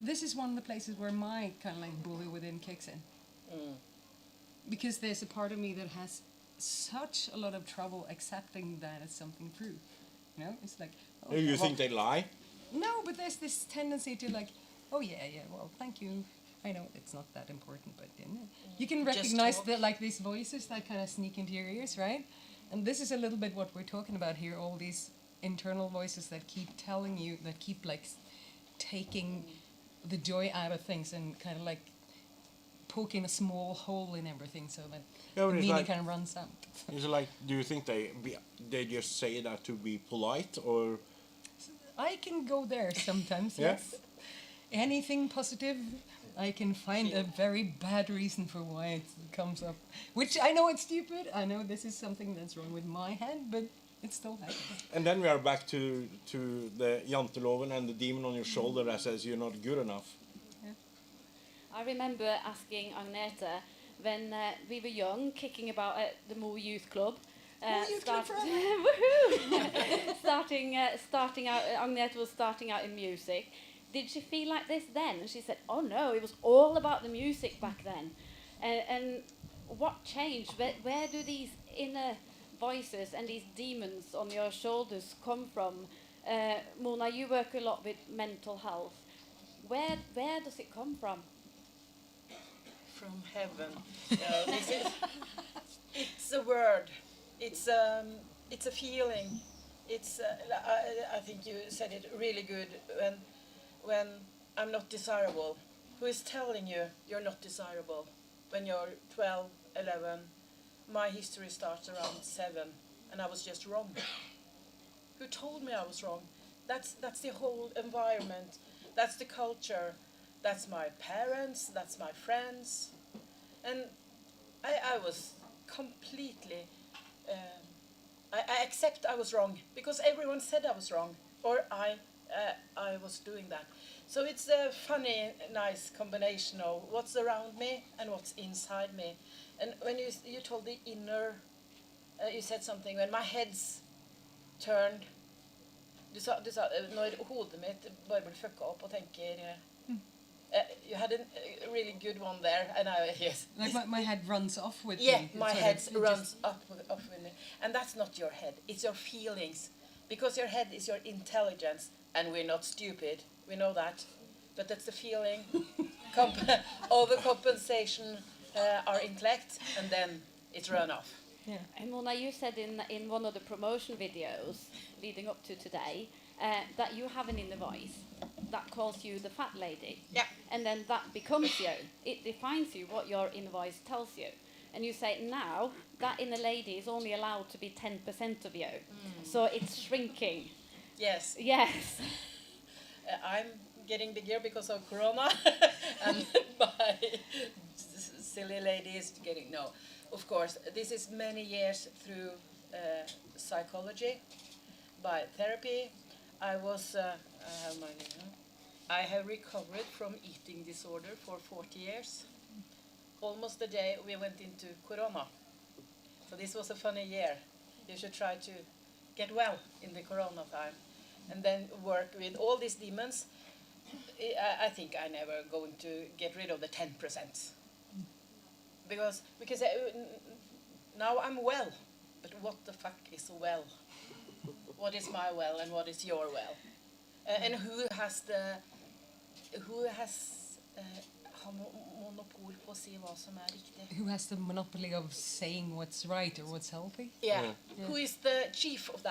This is one of the places where my kind of like bully within kicks in. Because there's a part of me that has such a lot of trouble accepting that as something true. You know, it's like... Do you think they lie? No, but there's this tendency to like, oh yeah, well, thank you. I know it's not that important, but you can recognize that like these voices that kind of sneak into your ears, right? And this is a little bit what we're talking about here. All these internal voices that keep telling you, that keep like taking the joy out of things and kind of like poking a small hole in everything so that the meaning like, kind of runs out. Is it like, do you think they just say that to be polite, or? I can go there sometimes, yes. Anything positive, I can find a very bad reason for why it comes up. Which I know it's stupid, I know this is something that's wrong with my head, but it still happens. And then we are back to the janteloven and the demon on your shoulder that says you're not good enough. Yeah. I remember asking Agneta when we were young, kicking about at the Mo Youth Club. Starting out, Agneta was starting out in music. Did she feel like this then? And she said, oh no, it was all about the music back then. And what changed? Where do these inner voices and these demons on your shoulders come from? Mona, you work a lot with mental health. Where does it come from? From heaven. It's a word. It's a feeling. It's I think you said it really good when I'm not desirable. Who is telling you you're not desirable? When you're 12, 11, my history starts around 7, and I was just wrong. Who told me I was wrong? That's the whole environment. That's the culture. That's my parents. That's my friends. And I was completely... I accept I was wrong because everyone said I was wrong, or I was doing that. So it's a funny, nice combination of what's around me and what's inside me. And when you told the inner, you said something when my head's turned. Du sa når hodet mitt bare blir fucka opp og tenker. You had a really good one there, and yes. Like my head runs off with me. Yeah, my head runs off with me, and that's not your head. It's your feelings, because your head is your intelligence, and we're not stupid. We know that, but that's the feeling. Overcompensation, our intellect, and then it's run off. Yeah. And Mona, you said in one of the promotion videos leading up to today that you have an inner voice that calls you the fat lady. Yeah. And then that becomes you. It defines you, what your inner voice tells you. And you say now that inner lady is only allowed to be 10% of you. So it's shrinking. Yes. Yes. I'm getting bigger because of Corona, and my silly lady is getting... No, of course, this is many years through psychology, by therapy. I have recovered from eating disorder for 40 years. Almost the day we went into Corona. So this was a funny year. You should try to get well in the Corona time. And then work with all these demons. I think I'm never going to get rid of the 10%. Because now I'm well. But what the fuck is well? What is my well and what is your well? And who has monopol på å si hva som riktig? Who has the monopoly of saying what's right or what's healthy? Yeah. Who is the chief of that?